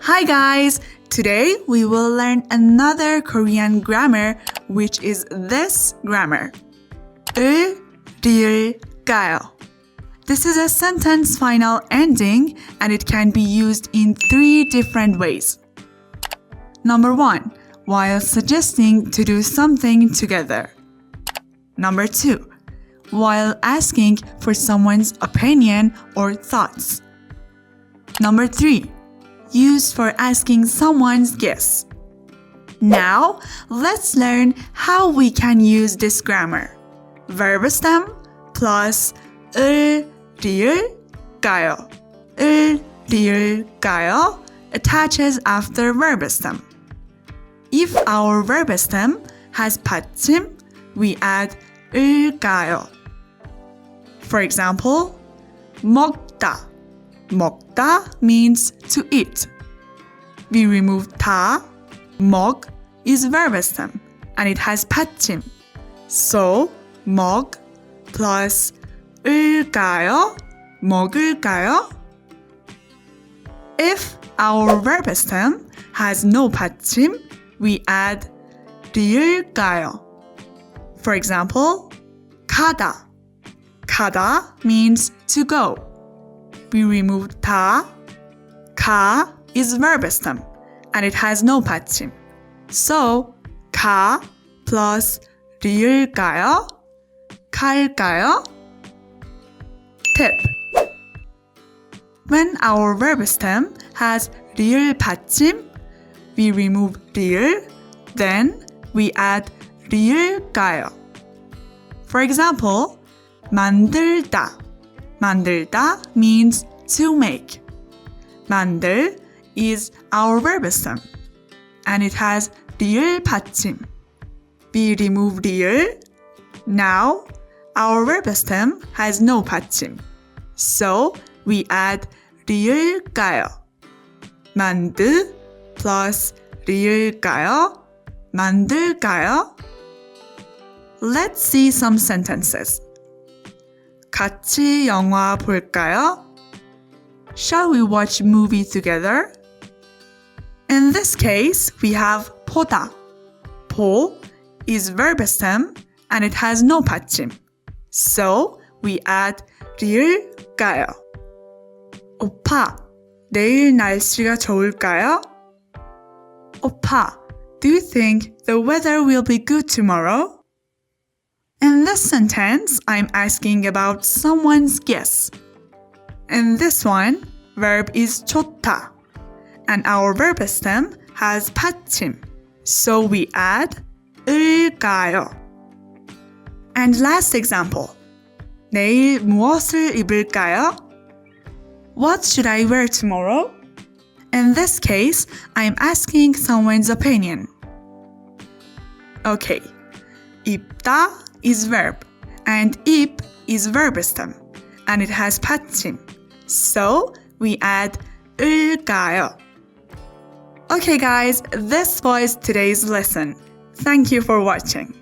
Hi guys! Today we will learn another Korean grammar, which is this grammar. 을까요? This is a sentence final ending and it can be used in 3 different ways. Number 1, while suggesting to do something together. Number 2, while asking for someone's opinion or thoughts. Number 3, used for asking someone's guess. Now, let's learn how we can use this grammar. Verb stem plus 을까요. 을까요 attaches after verb stem. If our verb stem has 받침, we add 을까요. For example, 먹다. 먹다 means to eat. We remove 다. 먹 is verb stem and it has 받침. So, 먹 plus 을까요? 먹을까요? If our verb stem has no 받침, we add 리을까요. For example, 가다. 가다 means to go. We remove 다. 가 is verb stem and it has no 받침. So, 가 plus 리을까요? 갈까요? Tip. When our verb stem has 리을 받침, we remove 리을, then we add 리을까요. For example, 만들다. 만들다 means to make. 만들 is our verb stem and it has 리을 받침. We remove 리을. Now, our verb stem has no 받침. So, we add 리을까요. 만드 plus 리을까요. 만들까요? Let's see some sentences. 같이 영화 볼까요? Shall we watch a movie together? In this case, we have 보다. 보 is verb stem and it has no 받침. So, we add 리을까요. 오빠, 내일 날씨가 좋을까요? 오빠, do you think the weather will be good tomorrow? In this sentence, I'm asking about someone's guess. In this one, verb is 좋다, and our verb stem has 받침, so we add 을까요. And last example, 내일 무엇을 입을까요? What should I wear tomorrow? In this case, I'm asking someone's opinion. Okay, 입다 is verb, and 입 is verb stem, and it has 받침. So, we add 을까요. Okay guys, this was today's lesson. Thank you for watching.